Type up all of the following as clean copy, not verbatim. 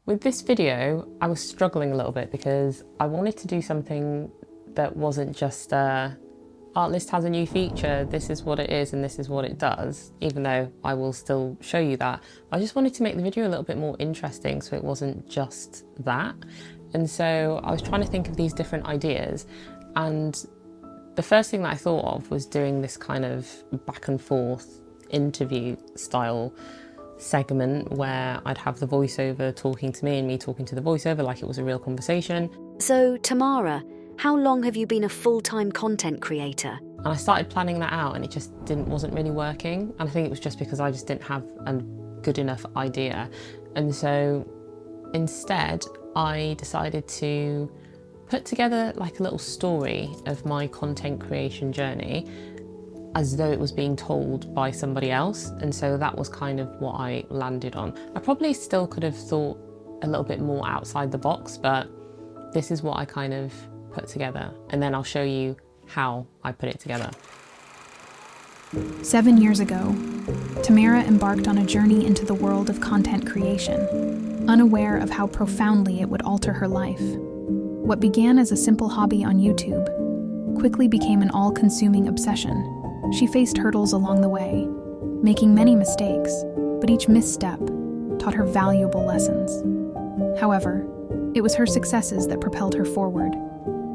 With this video, I was struggling a little bit because I wanted to do something that wasn't just Artlist has a new feature, this is what it is and this is what it does, even though I will still show you that. I just wanted to make the video a little bit more interesting so it wasn't just that. And so I was trying to think of these different ideas, and the first thing that I thought of was doing this kind of back and forth interview style segment where I'd have the voiceover talking to me and me talking to the voiceover like it was a real conversation. So, Tamara, how long have you been a full-time content creator? And I started planning that out and it just wasn't really working. And I think it was just because I just didn't have a good enough idea. And so instead, I decided to put together like a little story of my content creation journey as though it was being told by somebody else. And so that was kind of what I landed on. I probably still could have thought a little bit more outside the box, but this is what I kind of put together. And then I'll show you how I put it together. 7 years ago, Tamara embarked on a journey into the world of content creation, unaware of how profoundly it would alter her life. What began as a simple hobby on YouTube quickly became an all-consuming obsession. She faced hurdles along the way, making many mistakes, but each misstep taught her valuable lessons. However, it was her successes that propelled her forward,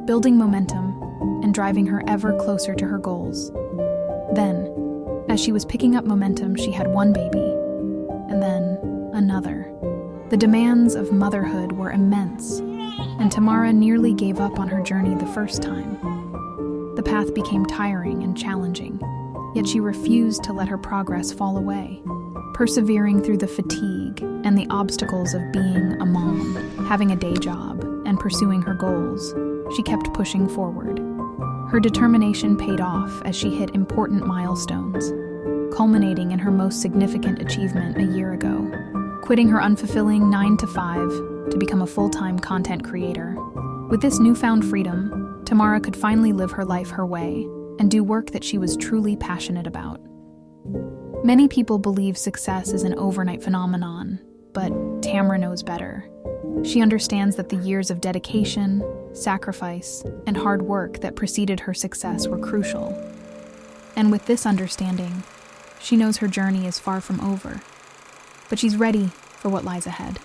building momentum and driving her ever closer to her goals. Then, as she was picking up momentum, she had one baby, and then another. The demands of motherhood were immense, and Tamara nearly gave up on her journey the first time. The path became tiring and challenging, yet she refused to let her progress fall away. Persevering through the fatigue and the obstacles of being a mom, having a day job, and pursuing her goals, she kept pushing forward. Her determination paid off as she hit important milestones, culminating in her most significant achievement a year ago, quitting her unfulfilling 9-to-5 to become a full-time content creator. With this newfound freedom, Tamara could finally live her life her way and do work that she was truly passionate about. Many people believe success is an overnight phenomenon, but Tamara knows better. She understands that the years of dedication, sacrifice, and hard work that preceded her success were crucial. And with this understanding, she knows her journey is far from over, but she's ready for what lies ahead.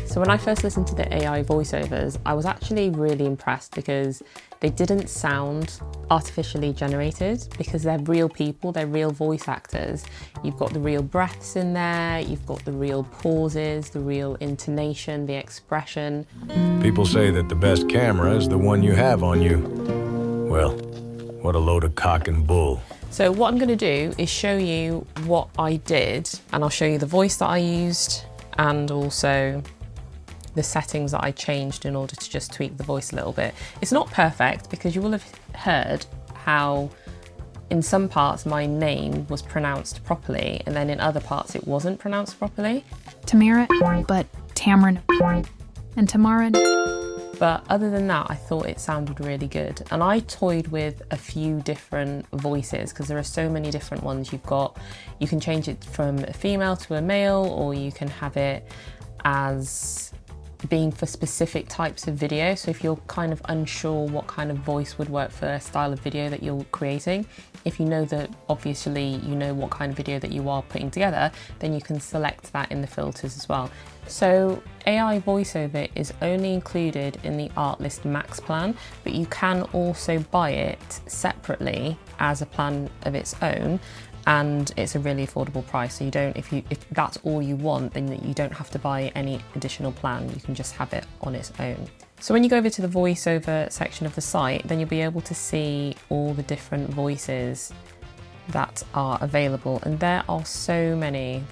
So when I first listened to the AI voiceovers, I was actually really impressed because they didn't sound artificially generated, because they're real people, they're real voice actors. You've got the real breaths in there, you've got the real pauses, the real intonation, the expression. People say that the best camera is the one you have on you. Well, what a load of cock and bull. So what I'm going to do is show you what I did, and I'll show you the voice that I used and also the settings that I changed in order to just tweak the voice a little bit. It's not perfect because you will have heard how in some parts my name was pronounced properly and then in other parts it wasn't pronounced properly. Tamara, but Tamara, and Tamara. But other than that, I thought it sounded really good. And I toyed with a few different voices because there are so many different ones. You can change it from a female to a male, or you can have it as being for specific types of video. So if you're kind of unsure what kind of voice would work for a style of video that you're creating, if you know that obviously you know what kind of video that you are putting together, then you can select that in the filters as well. So AI voiceover is only included in the Artlist Max plan, but you can also buy it separately as a plan of its own. And it's a really affordable price, so you don't, if that's all you want, then you don't have to buy any additional plan. You can just have it on its own. So when you go over to the voiceover section of the site, then you'll be able to see all the different voices that are available, and there are so many,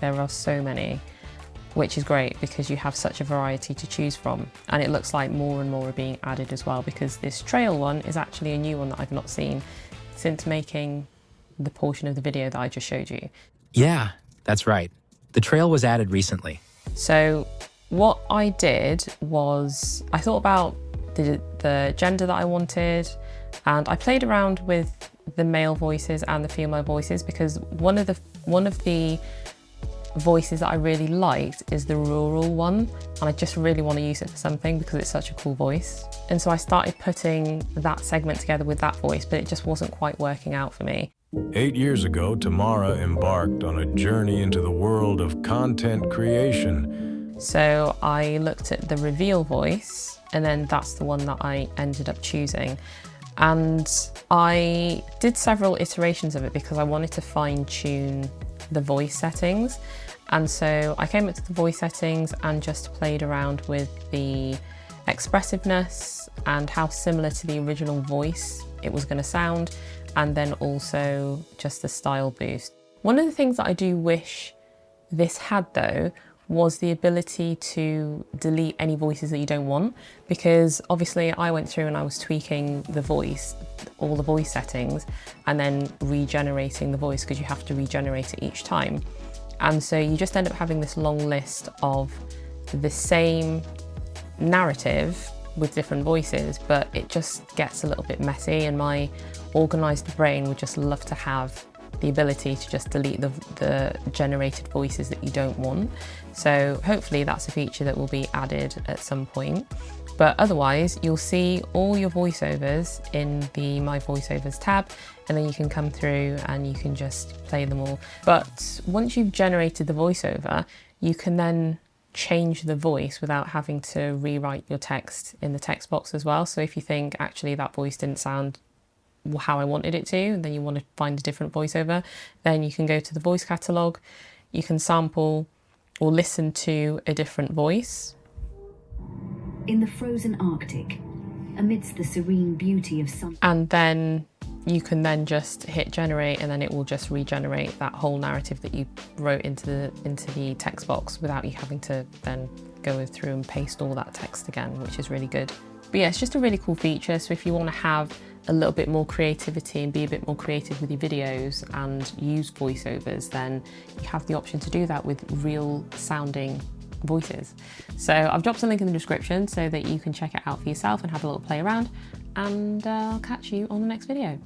which is great because you have such a variety to choose from. And it looks like more and more are being added as well, because this trail one is actually a new one that I've not seen since making the portion of the video that I just showed you. Yeah, that's right. The trail was added recently. So what I did was I thought about the gender that I wanted, and I played around with the male voices and the female voices, because one of the voices that I really liked is the rural one, and I just really want to use it for something because it's such a cool voice. And so I started putting that segment together with that voice, but it just wasn't quite working out for me. 8 years ago, Tamara embarked on a journey into the world of content creation. So I looked at the reveal voice, and then that's the one that I ended up choosing. And I did several iterations of it because I wanted to fine-tune the voice settings. And so I came up to the voice settings and just played around with the expressiveness and how similar to the original voice it was going to sound, and then also just the style boost. One of the things that I do wish this had though was the ability to delete any voices that you don't want, because obviously I went through and I was tweaking the voice, all the voice settings, and then regenerating the voice because you have to regenerate it each time. And so you just end up having this long list of the same narrative with different voices, but it just gets a little bit messy, and my organised brain would just love to have the ability to just delete the generated voices that you don't want. So hopefully that's a feature that will be added at some point. But otherwise, you'll see all your voiceovers in the My Voiceovers tab, and then you can come through and you can just play them all. But once you've generated the voiceover, you can then change the voice without having to rewrite your text in the text box as well. So if you think actually that voice didn't sound how I wanted it to, and then you want to find a different voiceover, then you can go to the voice catalogue, you can sample or listen to a different voice. In the frozen Arctic, amidst the serene beauty of sun. And then you can then just hit generate, and then it will just regenerate that whole narrative that you wrote into the text box without you having to then go through and paste all that text again, which is really good. But yeah, it's just a really cool feature. So if you want to have a little bit more creativity and be a bit more creative with your videos and use voiceovers, then you have the option to do that with real sounding voices. So I've dropped a link in the description so that you can check it out for yourself and have a little play around, and I'll catch you on the next video.